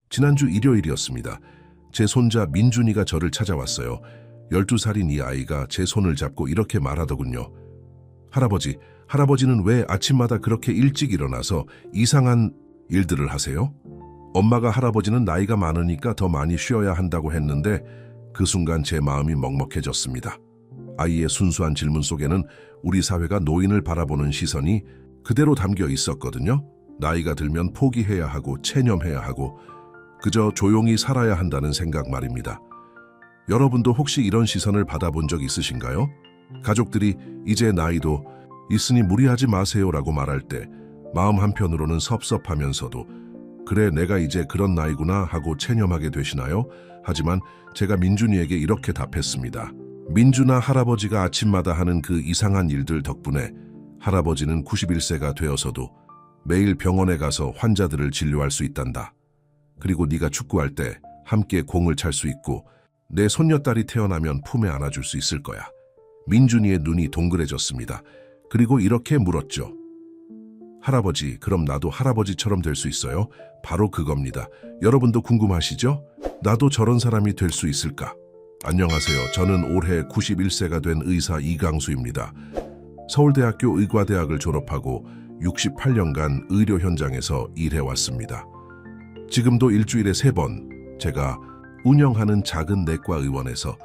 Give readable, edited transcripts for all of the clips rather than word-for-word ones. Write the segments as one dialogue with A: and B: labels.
A: 지난주 일요일이었습니다. 제 손자 민준이가 저를 찾아왔어요. 12살인 이 아이가 제 손을 잡고 이렇게 말하더군요. 할아버지는 왜 아침마다 그렇게 일찍 일어나서 이상한 일들을 하세요? 엄마가 할아버지는 나이가 많으니까 더 많이 쉬어야 한다고 했는데 그 순간 제 마음이 먹먹해졌습니다. 아이의 순수한 질문 속에는 우리 사회가 노인을 바라보는 시선이 그대로 담겨 있었거든요. 나이가 들면 포기해야 하고 체념해야 하고 그저 조용히 살아야 한다는 생각 말입니다. 여러분도 혹시 이런 시선을 받아본 적 있으신가요? 가족들이 이제 나이도 있으니 무리하지 마세요라고 말할 때 마음 한편으로는 섭섭하면서도 그래 내가 이제 그런 나이구나 하고 체념하게 되시나요? 하지만 제가 민준이에게 이렇게 답했습니다. 민준아, 할아버지가 아침마다 하는 그 이상한 일들 덕분에 할아버지는 91세가 되어서도 매일 병원에 가서 환자들을 진료할 수 있단다. 그리고 네가 축구할 때 함께 공을 찰 수 있고 내 손녀딸이 태어나면 품에 안아줄 수 있을 거야. 민준이의 눈이 동그래졌습니다. 그리고 이렇게 물었죠. 할아버지, 그럼 나도 할아버지처럼 될 수 있어요? 바로 그겁니다. 여러분도 궁금하시죠? 나도 저런 사람이 될 수 있을까? 안녕하세요. 저는 올해 91세가 된 의사 이강수입니다. 서울대학교 의과대학을 졸업하고 68년간 의료 현장에서 일해왔습니다. 지금도 일주일에 3번 제가 운영하는 작은 내과 의원에서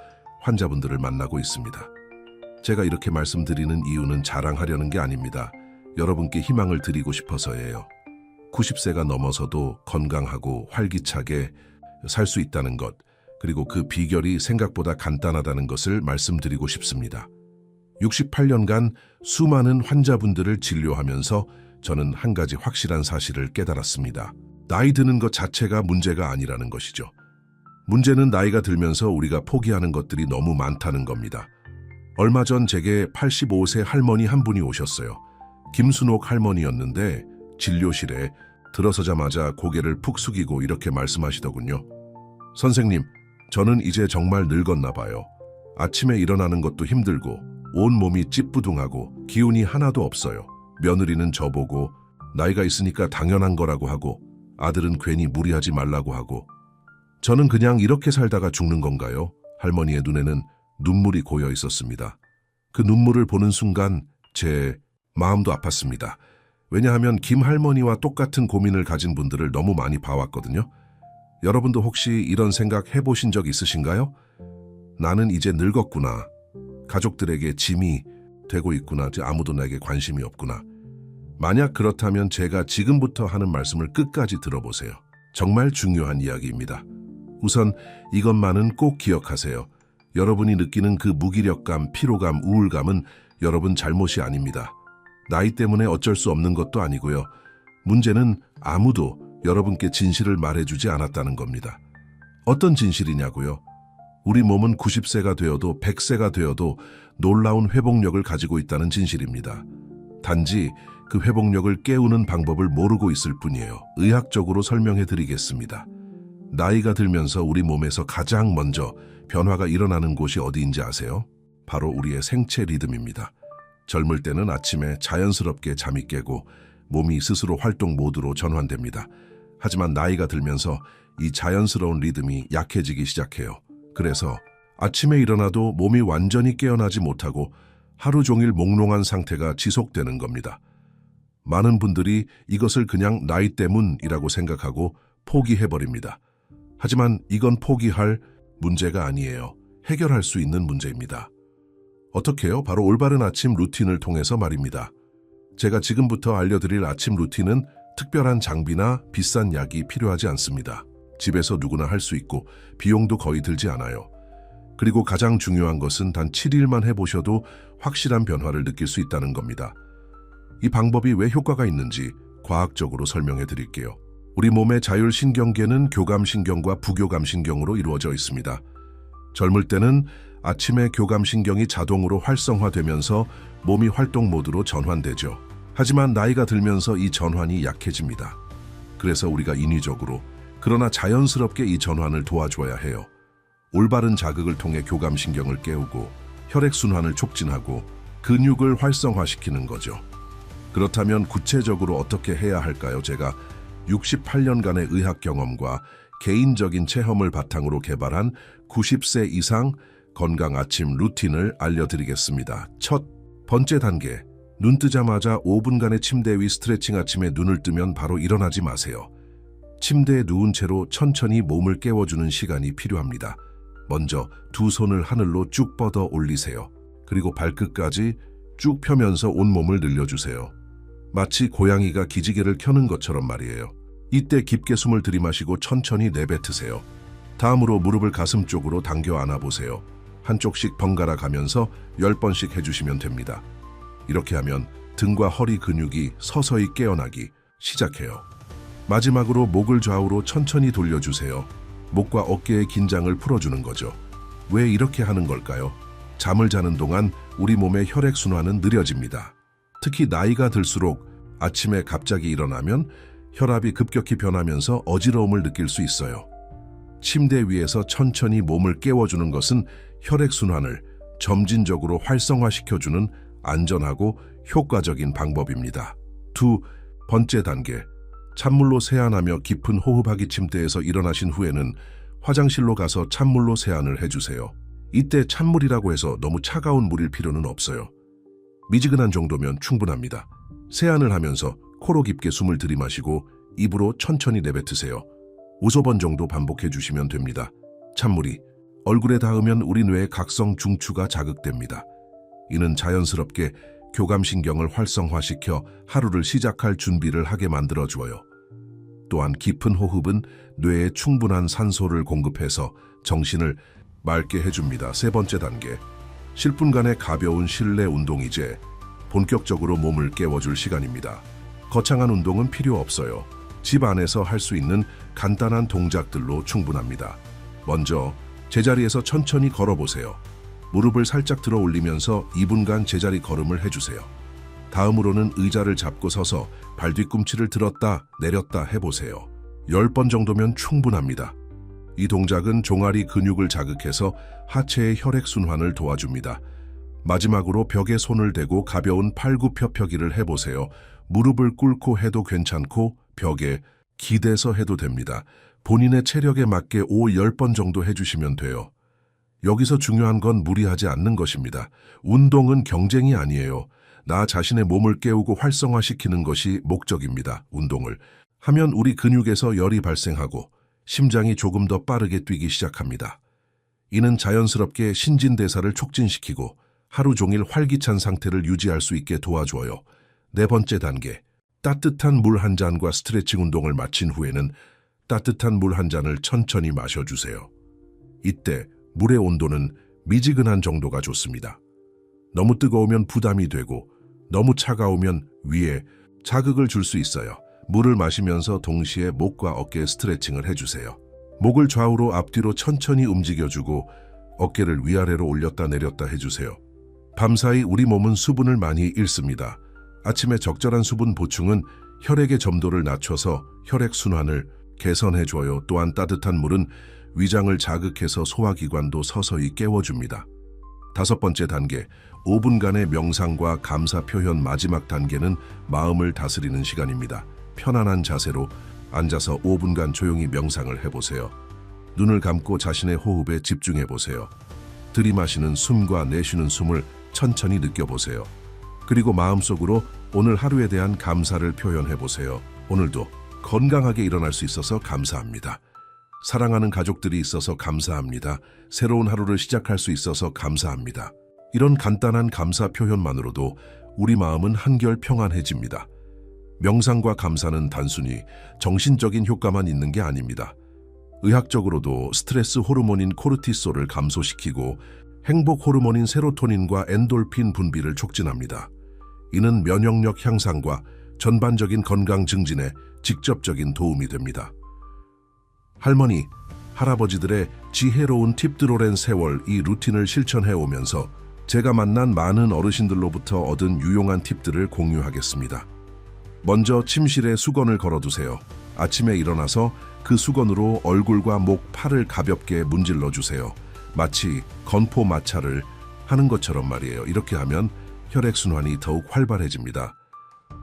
A: 환자분들을 만나고 있습니다. 제가 이렇게 말씀드리는 이유는 자랑하려는 게 아닙니다. 여러분께 희망을 드리고 싶어서예요. 90세가 넘어서도 건강하고 활기차게 살 수 있다는 것, 그리고 그 비결이 생각보다 간단하다는 것을 말씀드리고 싶습니다. 68년간 수많은 환자분들을 진료하면서 저는 한 가지 확실한 사실을 깨달았습니다. 나이 드는 것 자체가 문제가 아니라는 것이죠. 문제는 나이가 들면서 우리가 포기하는 것들이 너무 많다는 겁니다. 얼마 전 제게 85세 할머니 한 분이 오셨어요. 김순옥 할머니였는데 진료실에 들어서자마자 고개를 푹 숙이고 이렇게 말씀하시더군요. 선생님, 저는 이제 정말 늙었나 봐요. 아침에 일어나는 것도 힘들고 온몸이 찌뿌둥하고 기운이 하나도 없어요. 며느리는 저보고 나이가 있으니까 당연한 거라고 하고 아들은 괜히 무리하지 말라고 하고 저는 그냥 이렇게 살다가 죽는 건가요? 할머니의 눈에는 눈물이 고여 있었습니다. 그 눈물을 보는 순간 제 마음도 아팠습니다. 왜냐하면 김 할머니와 똑같은 고민을 가진 분들을 너무 많이 봐왔거든요. 여러분도 혹시 이런 생각 해보신 적 있으신가요? 나는 이제 늙었구나. 가족들에게 짐이 되고 있구나. 아무도 나에게 관심이 없구나. 만약 그렇다면 제가 지금부터 하는 말씀을 끝까지 들어보세요. 정말 중요한 이야기입니다. 우선 이것만은 꼭 기억하세요. 여러분이 느끼는 그 무기력감, 피로감, 우울감은 여러분 잘못이 아닙니다. 나이 때문에 어쩔 수 없는 것도 아니고요. 문제는 아무도 여러분께 진실을 말해주지 않았다는 겁니다. 어떤 진실이냐고요? 우리 몸은 90세가 되어도 100세가 되어도 놀라운 회복력을 가지고 있다는 진실입니다. 단지 그 회복력을 깨우는 방법을 모르고 있을 뿐이에요. 의학적으로 설명해 드리겠습니다. 나이가 들면서 우리 몸에서 가장 먼저 변화가 일어나는 곳이 어디인지 아세요? 바로 우리의 생체 리듬입니다. 젊을 때는 아침에 자연스럽게 잠이 깨고 몸이 스스로 활동 모드로 전환됩니다. 하지만 나이가 들면서 이 자연스러운 리듬이 약해지기 시작해요. 그래서 아침에 일어나도 몸이 완전히 깨어나지 못하고 하루 종일 몽롱한 상태가 지속되는 겁니다. 많은 분들이 이것을 그냥 나이 때문이라고 생각하고 포기해버립니다. 하지만 이건 포기할 문제가 아니에요. 해결할 수 있는 문제입니다. 어떻게요? 바로 올바른 아침 루틴을 통해서 말입니다. 제가 지금부터 알려드릴 아침 루틴은 특별한 장비나 비싼 약이 필요하지 않습니다. 집에서 누구나 할 수 있고 비용도 거의 들지 않아요. 그리고 가장 중요한 것은 단 7일만 해보셔도 확실한 변화를 느낄 수 있다는 겁니다. 이 방법이 왜 효과가 있는지 과학적으로 설명해 드릴게요. 우리 몸의 자율신경계는 교감신경과 부교감신경으로 이루어져 있습니다. 젊을 때는 아침에 교감신경이 자동으로 활성화되면서 몸이 활동 모드로 전환되죠. 하지만 나이가 들면서 이 전환이 약해집니다. 그래서 우리가 인위적으로 그러나 자연스럽게 이 전환을 도와줘야 해요. 올바른 자극을 통해 교감신경을 깨우고 혈액순환을 촉진하고 근육을 활성화시키는 거죠. 그렇다면 구체적으로 어떻게 해야 할까요? 제가 68년간의 의학 경험과 개인적인 체험을 바탕으로 개발한 90세 이상 건강 아침 루틴을 알려드리겠습니다. 첫 번째 단계, 눈 뜨자마자 5분간의 침대 위 스트레칭. 아침에 눈을 뜨면 바로 일어나지 마세요. 침대에 누운 채로 천천히 몸을 깨워주는 시간이 필요합니다. 먼저 두 손을 하늘로 쭉 뻗어 올리세요. 그리고 발끝까지 쭉 펴면서 온몸을 늘려주세요. 마치 고양이가 기지개를 켜는 것처럼 말이에요. 이때 깊게 숨을 들이마시고 천천히 내뱉으세요. 다음으로 무릎을 가슴 쪽으로 당겨 안아보세요. 한쪽씩 번갈아 가면서 10번씩 해주시면 됩니다. 이렇게 하면 등과 허리 근육이 서서히 깨어나기 시작해요. 마지막으로 목을 좌우로 천천히 돌려주세요. 목과 어깨의 긴장을 풀어주는 거죠. 왜 이렇게 하는 걸까요? 잠을 자는 동안 우리 몸의 혈액순환은 느려집니다. 특히 나이가 들수록 아침에 갑자기 일어나면 혈압이 급격히 변하면서 어지러움을 느낄 수 있어요. 침대 위에서 천천히 몸을 깨워주는 것은 혈액순환을 점진적으로 활성화시켜주는 안전하고 효과적인 방법입니다. 두 번째 단계, 찬물로 세안하며 깊은 호흡하기. 침대에서 일어나신 후에는 화장실로 가서 찬물로 세안을 해주세요. 이때 찬물이라고 해서 너무 차가운 물일 필요는 없어요. 미지근한 정도면 충분합니다. 세안을 하면서 코로 깊게 숨을 들이마시고 입으로 천천히 내뱉으세요. 5번 정도 반복해 주시면 됩니다. 찬물이 얼굴에 닿으면 우리 뇌의 각성 중추가 자극됩니다. 이는 자연스럽게 교감신경을 활성화시켜 하루를 시작할 준비를 하게 만들어주어요. 또한 깊은 호흡은 뇌에 충분한 산소를 공급해서 정신을 맑게 해줍니다. 세 번째 단계, 10분간의 가벼운 실내 운동. 이제 본격적으로 몸을 깨워줄 시간입니다. 거창한 운동은 필요 없어요. 집 안에서 할 수 있는 간단한 동작들로 충분합니다. 먼저 제자리에서 천천히 걸어보세요. 무릎을 살짝 들어 올리면서 2분간 제자리 걸음을 해주세요. 다음으로는 의자를 잡고 서서 발 뒤꿈치를 들었다 내렸다 해보세요. 10번 정도면 충분합니다. 이 동작은 종아리 근육을 자극해서 하체의 혈액순환을 도와줍니다. 마지막으로 벽에 손을 대고 가벼운 팔굽혀펴기를 해보세요. 무릎을 꿇고 해도 괜찮고 벽에 기대서 해도 됩니다. 본인의 체력에 맞게 10번 정도 해주시면 돼요. 여기서 중요한 건 무리하지 않는 것입니다. 운동은 경쟁이 아니에요. 나 자신의 몸을 깨우고 활성화시키는 것이 목적입니다. 운동을 하면 우리 근육에서 열이 발생하고 심장이 조금 더 빠르게 뛰기 시작합니다. 이는 자연스럽게 신진대사를 촉진시키고 하루 종일 활기찬 상태를 유지할 수 있게 도와줘요. 네 번째 단계, 따뜻한 물 한 잔과 스트레칭 운동을 마친 후에는 따뜻한 물 한 잔을 천천히 마셔주세요. 이때 물의 온도는 미지근한 정도가 좋습니다. 너무 뜨거우면 부담이 되고 너무 차가우면 위에 자극을 줄 수 있어요. 물을 마시면서 동시에 목과 어깨 스트레칭을 해주세요. 목을 좌우로 앞뒤로 천천히 움직여주고 어깨를 위아래로 올렸다 내렸다 해주세요. 밤사이 우리 몸은 수분을 많이 잃습니다. 아침에 적절한 수분 보충은 혈액의 점도를 낮춰서 혈액순환을 개선해줘요. 또한 따뜻한 물은 위장을 자극해서 소화기관도 서서히 깨워줍니다. 다섯 번째 단계, 5분간의 명상과 감사 표현. 마지막 단계는 마음을 다스리는 시간입니다. 편안한 자세로 앉아서 5분간 조용히 명상을 해보세요. 눈을 감고 자신의 호흡에 집중해보세요. 들이마시는 숨과 내쉬는 숨을 천천히 느껴보세요. 그리고 마음속으로 오늘 하루에 대한 감사를 표현해보세요. 오늘도 건강하게 일어날 수 있어서 감사합니다. 사랑하는 가족들이 있어서 감사합니다. 새로운 하루를 시작할 수 있어서 감사합니다. 이런 간단한 감사 표현만으로도 우리 마음은 한결 평안해집니다. 명상과 감사는 단순히 정신적인 효과만 있는 게 아닙니다. 의학적으로도 스트레스 호르몬인 코르티솔을 감소시키고 행복 호르몬인 세로토닌과 엔돌핀 분비를 촉진합니다. 이는 면역력 향상과 전반적인 건강 증진에 직접적인 도움이 됩니다. 할머니, 할아버지들의 지혜로운 팁들. 오랜 세월 이 루틴을 실천해 오면서 제가 만난 많은 어르신들로부터 얻은 유용한 팁들을 공유하겠습니다. 먼저 침실에 수건을 걸어두세요. 아침에 일어나서 그 수건으로 얼굴과 목, 팔을 가볍게 문질러 주세요. 마치 건포 마찰을 하는 것처럼 말이에요. 이렇게 하면 혈액순환이 더욱 활발해집니다.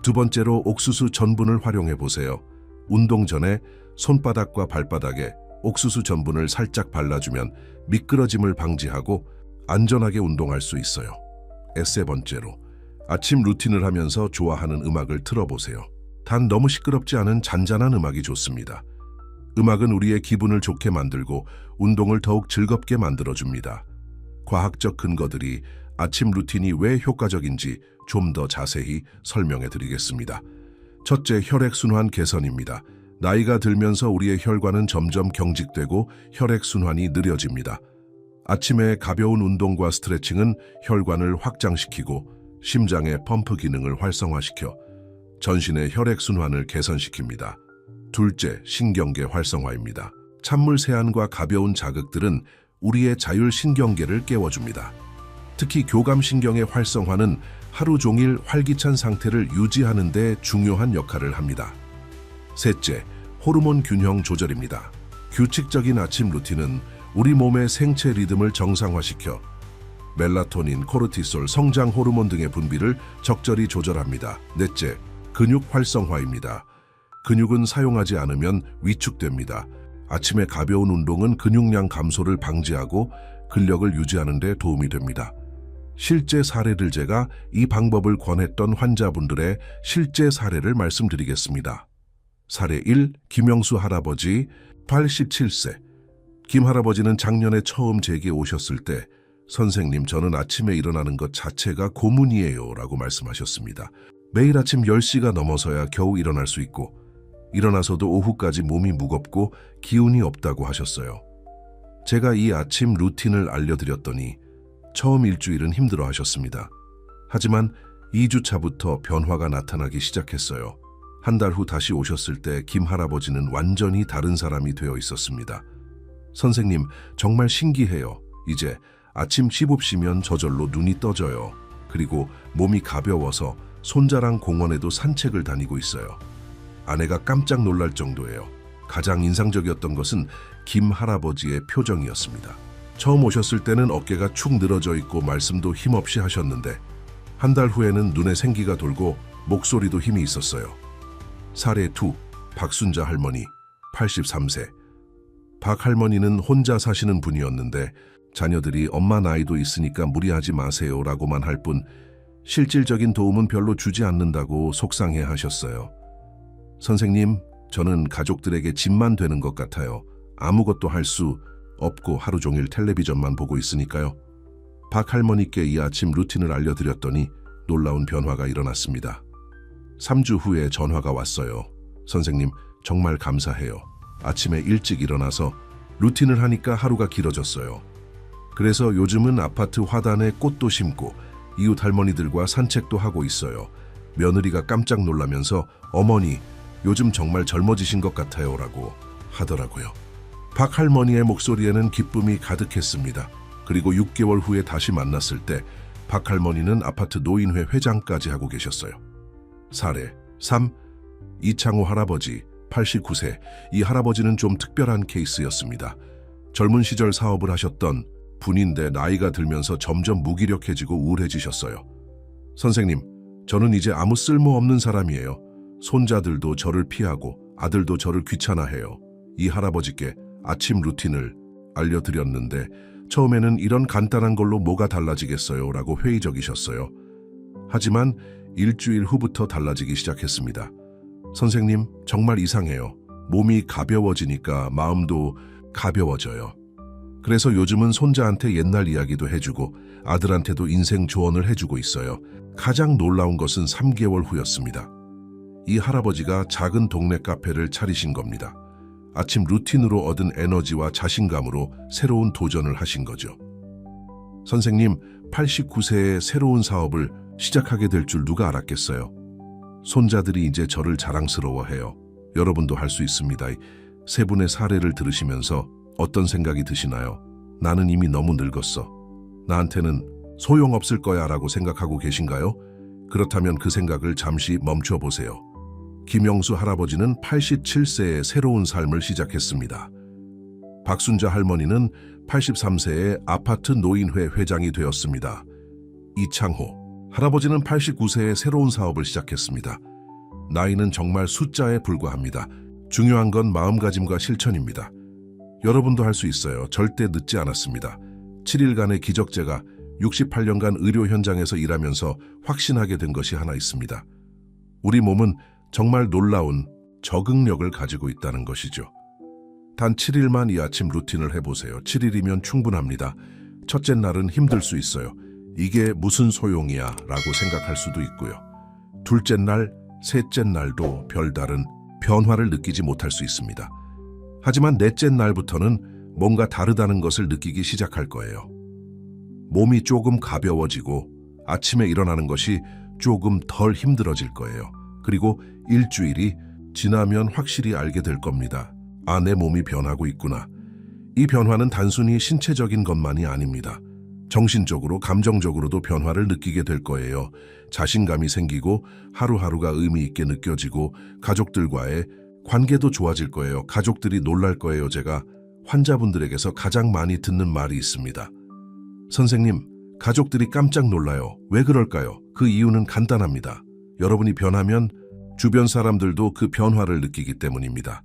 A: 두 번째로 옥수수 전분을 활용해 보세요. 운동 전에 손바닥과 발바닥에 옥수수 전분을 살짝 발라주면 미끄러짐을 방지하고 안전하게 운동할 수 있어요. 세 번째로, 아침 루틴을 하면서 좋아하는 음악을 틀어보세요. 단 너무 시끄럽지 않은 잔잔한 음악이 좋습니다. 음악은 우리의 기분을 좋게 만들고 운동을 더욱 즐겁게 만들어줍니다. 과학적 근거들이 아침 루틴이 왜 효과적인지 좀 더 자세히 설명해 드리겠습니다. 첫째, 혈액순환 개선입니다. 나이가 들면서 우리의 혈관은 점점 경직되고 혈액순환이 느려집니다. 아침에 가벼운 운동과 스트레칭은 혈관을 확장시키고 심장의 펌프 기능을 활성화시켜 전신의 혈액순환을 개선시킵니다. 둘째, 신경계 활성화입니다. 찬물 세안과 가벼운 자극들은 우리의 자율신경계를 깨워줍니다. 특히 교감신경의 활성화는 하루 종일 활기찬 상태를 유지하는 데 중요한 역할을 합니다. 셋째, 호르몬 균형 조절입니다. 규칙적인 아침 루틴은 우리 몸의 생체 리듬을 정상화시켜 멜라토닌, 코르티솔, 성장 호르몬 등의 분비를 적절히 조절합니다. 넷째, 근육 활성화입니다. 근육은 사용하지 않으면 위축됩니다. 아침에 가벼운 운동은 근육량 감소를 방지하고 근력을 유지하는 데 도움이 됩니다. 실제 사례를 제가 이 방법을 권했던 환자분들의 실제 사례를 말씀드리겠습니다. 사례 1, 김영수 할아버지, 87세. 김 할아버지는 작년에 처음 제게 오셨을 때 선생님, 저는 아침에 일어나는 것 자체가 고문이에요 라고 말씀하셨습니다. 매일 아침 10시가 넘어서야 겨우 일어날 수 있고 일어나서도 오후까지 몸이 무겁고 기운이 없다고 하셨어요. 제가 이 아침 루틴을 알려드렸더니 처음 일주일은 힘들어 하셨습니다. 하지만 2주차부터 변화가 나타나기 시작했어요. 한 달 후 다시 오셨을 때 김 할아버지는 완전히 다른 사람이 되어 있었습니다. 선생님, 정말 신기해요. 이제 아침 7시면 저절로 눈이 떠져요. 그리고 몸이 가벼워서 손자랑 공원에도 산책을 다니고 있어요. 아내가 깜짝 놀랄 정도예요. 가장 인상적이었던 것은 김 할아버지의 표정이었습니다. 처음 오셨을 때는 어깨가 축 늘어져 있고 말씀도 힘없이 하셨는데 한 달 후에는 눈에 생기가 돌고 목소리도 힘이 있었어요. 사례 2, 박순자 할머니, 83세. 박 할머니는 혼자 사시는 분이었는데 자녀들이 엄마 나이도 있으니까 무리하지 마세요 라고만 할 뿐 실질적인 도움은 별로 주지 않는다고 속상해 하셨어요. 선생님, 저는 가족들에게 짐만 되는 것 같아요. 아무것도 할 수 없고 하루 종일 텔레비전만 보고 있으니까요. 박 할머니께 이 아침 루틴을 알려드렸더니 놀라운 변화가 일어났습니다. 3주 후에 전화가 왔어요. 선생님, 정말 감사해요. 아침에 일찍 일어나서 루틴을 하니까 하루가 길어졌어요. 그래서 요즘은 아파트 화단에 꽃도 심고 이웃 할머니들과 산책도 하고 있어요. 며느리가 깜짝 놀라면서 어머니, 요즘 정말 젊어지신 것 같아요 라고 하더라고요. 박 할머니의 목소리에는 기쁨이 가득했습니다. 그리고 6개월 후에 다시 만났을 때 박 할머니는 아파트 노인회 회장까지 하고 계셨어요. 사례 3, 이창호 할아버지, 89세. 이 할아버지는 좀 특별한 케이스였습니다. 젊은 시절 사업을 하셨던 분인데 나이가 들면서 점점 무기력해지고 우울해지셨어요. 선생님, 저는 이제 아무 쓸모없는 사람이에요. 손자들도 저를 피하고 아들도 저를 귀찮아해요. 이 할아버지께 아침 루틴을 알려드렸는데 처음에는 이런 간단한 걸로 뭐가 달라지겠어요 라고 회의적이셨어요. 하지만 일주일 후부터 달라지기 시작했습니다. 선생님, 정말 이상해요. 몸이 가벼워지니까 마음도 가벼워져요. 그래서 요즘은 손자한테 옛날 이야기도 해주고 아들한테도 인생 조언을 해주고 있어요. 가장 놀라운 것은 3개월 후였습니다. 이 할아버지가 작은 동네 카페를 차리신 겁니다. 아침 루틴으로 얻은 에너지와 자신감으로 새로운 도전을 하신 거죠. 선생님, 89세에 새로운 사업을 시작하게 될 줄 누가 알았겠어요? 손자들이 이제 저를 자랑스러워해요. 여러분도 할 수 있습니다. 세 분의 사례를 들으시면서 어떤 생각이 드시나요? 나는 이미 너무 늙었어. 나한테는 소용없을 거야 라고 생각하고 계신가요? 그렇다면 그 생각을 잠시 멈춰 보세요. 김영수 할아버지는 87세에 새로운 삶을 시작했습니다. 박순자 할머니는 83세에 아파트 노인회 회장이 되었습니다. 이창호 할아버지는 89세에 새로운 사업을 시작했습니다. 나이는 정말 숫자에 불과합니다. 중요한 건 마음가짐과 실천입니다. 여러분도 할 수 있어요. 절대 늦지 않았습니다. 7일간의 기적제가 68년간 의료 현장에서 일하면서 확신하게 된 것이 하나 있습니다. 우리 몸은 정말 놀라운 적응력을 가지고 있다는 것이죠. 단 7일만 이 아침 루틴을 해보세요. 7일이면 충분합니다. 첫째 날은 힘들 수 있어요. 이게 무슨 소용이야 라고 생각할 수도 있고요. 둘째 날, 셋째 날도 별다른 변화를 느끼지 못할 수 있습니다. 하지만 넷째 날부터는 뭔가 다르다는 것을 느끼기 시작할 거예요. 몸이 조금 가벼워지고 아침에 일어나는 것이 조금 덜 힘들어질 거예요. 그리고 일주일이 지나면 확실히 알게 될 겁니다. 아, 내 몸이 변하고 있구나. 이 변화는 단순히 신체적인 것만이 아닙니다. 정신적으로, 감정적으로도 변화를 느끼게 될 거예요. 자신감이 생기고 하루하루가 의미 있게 느껴지고 가족들과의 관계도 좋아질 거예요. 가족들이 놀랄 거예요. 제가 환자분들에게서 가장 많이 듣는 말이 있습니다. 선생님, 가족들이 깜짝 놀라요. 왜 그럴까요? 그 이유는 간단합니다. 여러분이 변하면 주변 사람들도 그 변화를 느끼기 때문입니다.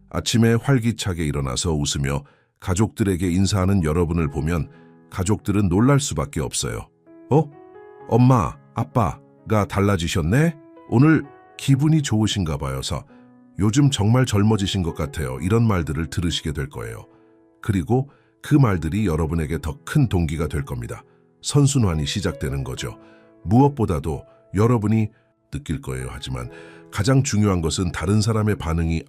A: 아침에 활기차게 일어나서 웃으며 가족들에게 인사하는 여러분을 보면 가족들은 놀랄 수밖에 없어요. 엄마, 아빠가 달라지셨네? 오늘 기분이 좋으신가 봐요서 요즘 정말 젊어지신 것 같아요. 이런 말들을 들으시게 될 거예요. 그리고 그 말들이 여러분에게 더 큰 동기가 될 겁니다. 선순환이 시작되는 거죠. 무엇보다도 여러분이 느낄 거예요. 하지만 가장 중요한 것은 다른 사람의 반응이